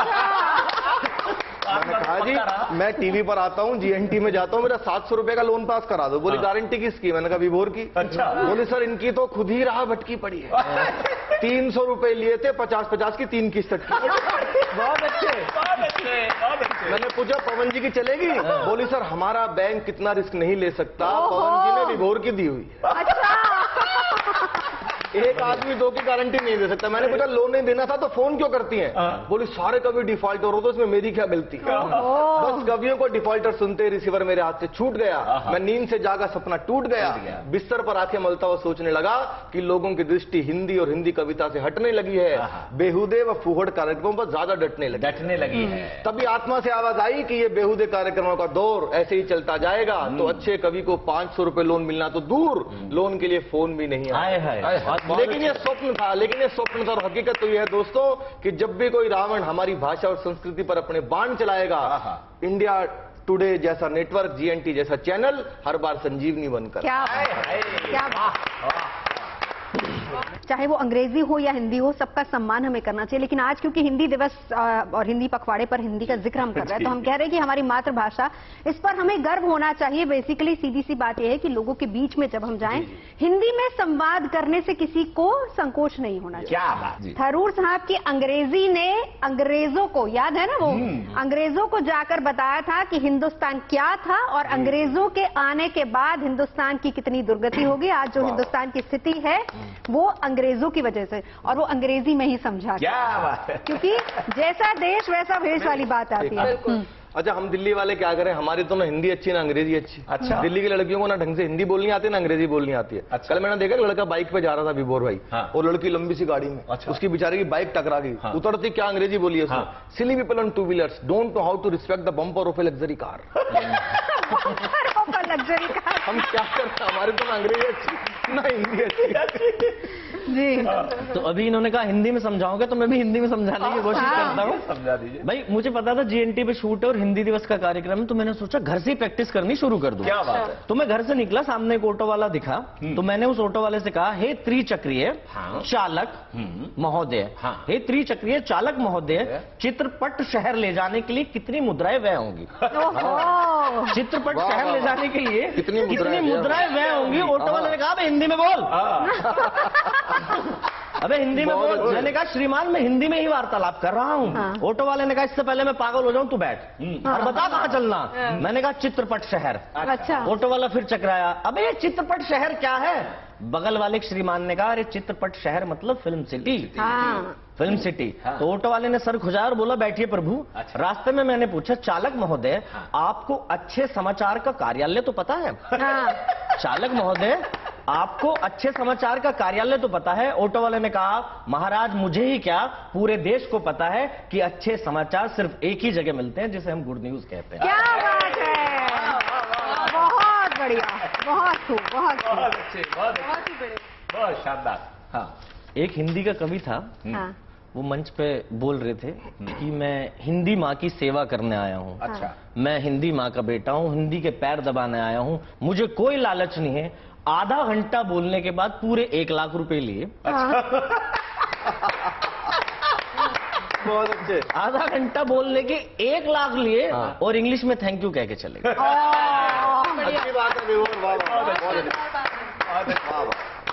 [SPEAKER 3] मैंने कहा जी मैं टीवी पर आता हूँ, GNT में जाता हूँ, मेरा 700 रुपए का लोन पास करा दो। बोली गारंटी किसकी? मैंने कहा विभोर की।
[SPEAKER 4] अच्छा।
[SPEAKER 3] बोले सर इनकी तो खुद ही राह भटकी पड़ी है। 300 रुपए लिए थे, 50-50 की 3 किस्त की।
[SPEAKER 5] बहुत अच्छे।
[SPEAKER 3] मैंने पूछा पवन जी की चलेगी? बोली सर हमारा बैंक कितना रिस्क नहीं ले सकता, पवन जी ने विभोर की दी हुई है। एक आदमी 2 की गारंटी नहीं दे सकता। मैंने पूछा लोन नहीं देना था तो फोन क्यों करती हैं? बोली सारे कभी डिफॉल्टर हो तो इसमें मेरी क्या गलती? बस कवियों को डिफॉल्टर सुनते रिसीवर मेरे हाथ से छूट गया। मैं नींद से जागा, सपना टूट गया। बिस्तर पर आंखें मलता हुआ सोचने लगा कि लोगों की दृष्टि हिंदी और हिंदी कविता से हटने लगी है, बेहुदे व फूहड़ कार्यक्रमों पर ज्यादा डटने लगी है। तभी आत्मा से आवाज आई कि ये बेहुदे कार्यक्रमों का दौर ऐसे ही चलता जाएगा तो अच्छे कवि को 500 रुपए लोन मिलना तो दूर, लोन के लिए फोन भी नहीं आया। लेकिन ये स्वप्न था, और हकीकत तो ये है दोस्तों कि जब भी कोई रावण हमारी भाषा और संस्कृति पर अपने बाण चलाएगा, इंडिया टुडे जैसा नेटवर्क, GNT जैसा चैनल हर बार संजीवनी बनकर।
[SPEAKER 1] क्या चाहे वो अंग्रेजी हो या हिंदी हो, सबका सम्मान हमें करना चाहिए। लेकिन आज क्योंकि हिंदी दिवस और हिंदी पखवाड़े पर हिंदी का जिक्र हम कर रहे हैं, तो हम कह रहे हैं कि हमारी मातृभाषा, इस पर हमें गर्व होना चाहिए। बेसिकली सीधी सी बात यह है कि लोगों के बीच में जब हम जाएं, हिंदी में संवाद करने से किसी को संकोच नहीं होना चाहिए।
[SPEAKER 4] क्या बात।
[SPEAKER 1] थरूर साहब की अंग्रेजी ने अंग्रेजों को, याद है ना, वो अंग्रेजों को जाकर बताया था कि हिंदुस्तान क्या था और अंग्रेजों के आने के बाद हिंदुस्तान की कितनी दुर्गति होगी। आज जो हिंदुस्तान की स्थिति है वो अंग्रेजों की वजह से, और वो अंग्रेजी में ही समझा।
[SPEAKER 4] क्या बात है।
[SPEAKER 1] क्योंकि जैसा देश वैसा भेष वाली बात आती है।
[SPEAKER 3] अच्छा हम दिल्ली वाले क्या करें, हमारी तो ना हिंदी अच्छी ना अंग्रेजी अच्छी।
[SPEAKER 4] अच्छा।
[SPEAKER 3] दिल्ली की लड़कियों को ना ढंग से हिंदी बोलनी आती है ना अंग्रेजी बोलनी आती है।
[SPEAKER 4] अच्छा।
[SPEAKER 3] कल मैंने देखा लड़का बाइक पे जा रहा था विभोर भाई, और लड़की लंबी सी गाड़ी में। अच्छा। उसकी बेचारे की बाइक टकरा गई। उतरती क्या अंग्रेजी बोली है silly people on 2 wheelers don't know how to respect the bumper of a luxury car.
[SPEAKER 1] Luxury car.
[SPEAKER 3] हम क्या करते हैं, हमारी तो ना अंग्रेजी अच्छी ना हिंदी अच्छी।
[SPEAKER 1] जी
[SPEAKER 5] तो अभी इन्होंने कहा हिंदी में समझाओगे, तो मैं भी हिंदी में समझाने की कोशिश करता हूँ।
[SPEAKER 4] समझा दीजिए
[SPEAKER 5] भाई मुझे पता था GNT पे शूट है और हिंदी दिवस का कार्यक्रम है, तो मैंने सोचा घर से ही प्रैक्टिस करनी शुरू कर दूं।
[SPEAKER 4] क्या बात है।
[SPEAKER 5] तो मैं घर से निकला, सामने एक ऑटो वाला दिखा, तो मैंने उस ऑटो वाले से कहा, हे त्रिचक्रीय चालक महोदय, हे त्रिचक्रीय चालक महोदय, चित्रपट शहर ले जाने के लिए कितनी मुद्राएं व्यय होंगी? चित्रपट शहर ले जाने के लिए कितनी मुद्राएं व्यय होंगी? ऑटो वाले ने कहा हिंदी में बोल। अबे हिंदी में बोल। मैंने कहा श्रीमान मैं हिंदी में ही वार्तालाप कर रहा हूँ। ऑटो वाले ने कहा इससे पहले मैं पागल हो जाऊं, तू बैठ और बता कहाँ चलना। मैंने कहा चित्रपट शहर।
[SPEAKER 1] अच्छा।
[SPEAKER 5] ऑटो वाला फिर चकराया, अबे ये चित्रपट शहर क्या है? बगल वाले श्रीमान ने कहा अरे चित्रपट शहर मतलब फिल्म सिटी। Film city. तो ऑटो वाले ने सर खुजाया और बोला बैठिए प्रभु। अच्छा। रास्ते में मैंने पूछा चालक महोदय आपको अच्छे समाचार का कार्यालय तो पता है? चालक महोदय आपको अच्छे समाचार का कार्यालय तो पता है? ऑटो वाले ने कहा महाराज मुझे ही क्या पूरे देश को पता है कि अच्छे समाचार सिर्फ एक ही जगह मिलते हैं जिसे हम गुड न्यूज कहते हैं।
[SPEAKER 1] क्या बात है, बहुत बढ़िया, बहुत खूब, बहुत
[SPEAKER 4] अच्छे, बहुत शानदार।
[SPEAKER 5] हाँ, एक हिंदी का कवि था।
[SPEAKER 1] हाँ।
[SPEAKER 5] वो मंच पे बोल रहे थे कि मैं हिंदी माँ की सेवा करने आया हूँ।
[SPEAKER 4] अच्छा।
[SPEAKER 5] मैं हिंदी माँ का बेटा हूँ, हिंदी के पैर दबाने आया हूँ, मुझे कोई लालच नहीं है। आधा घंटा बोलने के बाद पूरे 1 लाख रुपए लिए।
[SPEAKER 3] बहुत अच्छे।
[SPEAKER 5] आधा घंटा बोलने के 1 लाख लिए और इंग्लिश में थैंक यू कह के चले गए।
[SPEAKER 3] अच्छी बात है विभोर,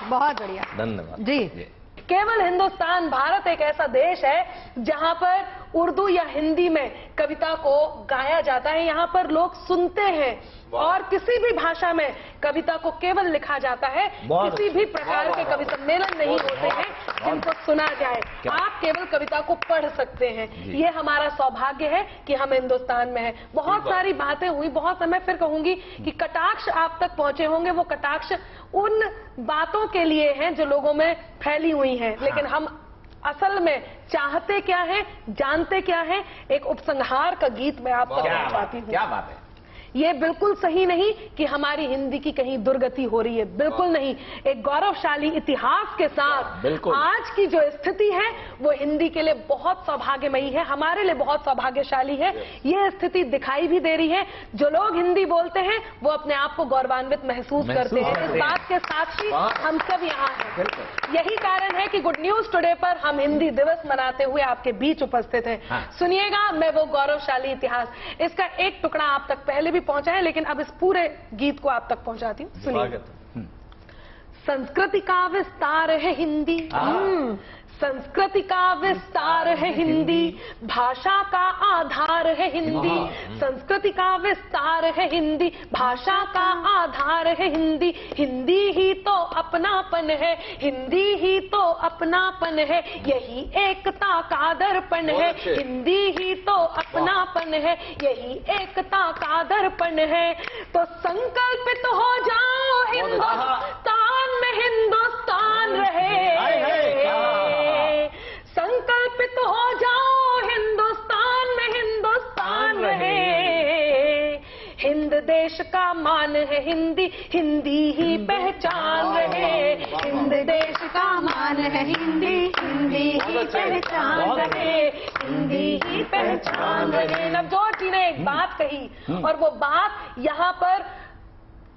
[SPEAKER 1] बहुत बढ़िया,
[SPEAKER 5] धन्यवाद
[SPEAKER 1] जी।
[SPEAKER 2] केवल हिंदुस्तान भारत एक ऐसा देश है जहां पर उर्दू या हिंदी में कविता को गाया जाता है। यहाँ पर लोग सुनते हैं और किसी भी भाषा में कविता को केवल लिखा जाता है। किसी भी प्रकार के कवि सम्मेलन नहीं होते हैं जिनको सुना जाए। आप केवल कविता को पढ़ सकते हैं। ये हमारा सौभाग्य है कि हम हिंदुस्तान में हैं। बहुत सारी बातें हुई, बहुत समय फिर कहूंगी कि कटाक्ष आप तक पहुंचे होंगे। वो कटाक्ष उन बातों के लिए हैं जो लोगों में फैली हुई हैं, लेकिन हम असल में चाहते क्या है, जानते क्या है। एक उपसंहार का गीत मैं आप तक पहुंचाती हूँ।
[SPEAKER 4] क्या बात है।
[SPEAKER 2] ये बिल्कुल सही नहीं कि हमारी हिंदी की कहीं दुर्गति हो रही है, बिल्कुल नहीं। एक गौरवशाली इतिहास के साथ आज की जो स्थिति है वो हिंदी के लिए बहुत सौभाग्यमयी है, हमारे लिए बहुत सौभाग्यशाली है। ये स्थिति दिखाई भी दे रही है, जो लोग हिंदी बोलते हैं वो अपने आप को गौरवान्वित महसूस करते हैं। इस बात के साक्षी हम सब यहाँ हैं। यही कारण है कि गुड न्यूज टुडे पर हम हिंदी दिवस मनाते हुए आपके बीच उपस्थित हैं। सुनिएगा मैं वो गौरवशाली इतिहास, इसका एक टुकड़ा आप तक पहले भी पहुंचा है, लेकिन अब इस पूरे गीत को आप तक पहुंचाती हूँ। सुनिए। संस्कृति का विस्तार है हिंदी, संस्कृति का विस्तार है हिंदी, भाषा का आधार है हिंदी। संस्कृति का विस्तार है हिंदी, भाषा का आधार है हिंदी। हिंदी ही तो अपनापन है, हिंदी ही तो अपनापन है, यही एकता का दर्पण है। हिंदी ही तो अपनापन है, यही एकता का दर्पण है। तो संकल्पित हो जाओ हिंदुस्तान में हिंदुस्तान रहे, संकल्पित हो जाओ हिंदुस्तान में हिंदुस्तान रहे। हिंद देश का मान है हिंदी, हिंदी ही पहचान रहे। हिंद देश का मान है हिंदी, हिंदी ही पहचान रहे, हिंदी ही पहचान रहे। नवजोत जी ने एक बात कही और वो बात यहाँ पर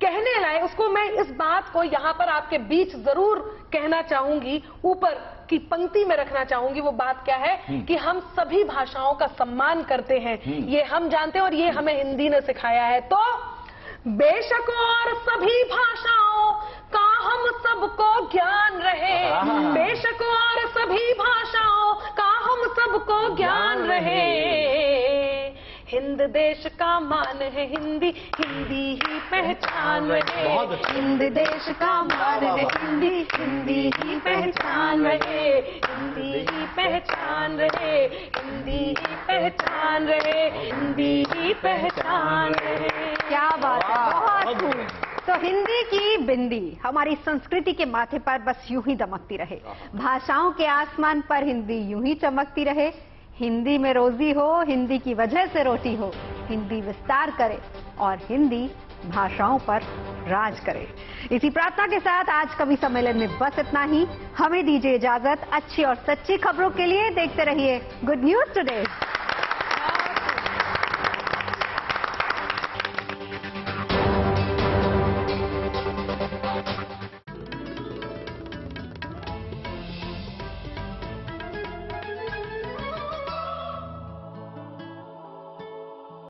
[SPEAKER 2] कहने लाए, उसको मैं इस बात को यहाँ पर आपके बीच जरूर कहना चाहूंगी, ऊपर की पंक्ति में रखना चाहूंगी। वो बात क्या है कि हम सभी भाषाओं का सम्मान करते हैं, ये हम जानते हैं और ये हमें हिंदी ने सिखाया है। तो बेशक और सभी भाषाओं का हम सबको ज्ञान रहे, बेशक और सभी भाषाओं का हम सबको ज्ञान रहे। हिंद देश का मान है हिंदी, हिंदी ही पहचान रहे। हिंद देश का मान है हिंदी, हिंदी ही पहचान रहे, हिंदी ही पहचान रहे, हिंदी ही पहचान रहे, हिंदी ही पहचान रहे।
[SPEAKER 1] क्या बात है, बहुत खूब। तो हिंदी की बिंदी हमारी संस्कृति के माथे पर बस यूं ही दमकती रहे, भाषाओं के आसमान पर हिंदी यूं ही चमकती रहे। हिंदी में रोजी हो, हिंदी की वजह से रोटी हो, हिंदी विस्तार करे और हिंदी भाषाओं पर राज करे। इसी प्रार्थना के साथ आज कवि सम्मेलन में बस इतना ही। हमें दीजिए इजाजत। अच्छी और सच्ची खबरों के लिए देखते रहिए गुड न्यूज टुडे।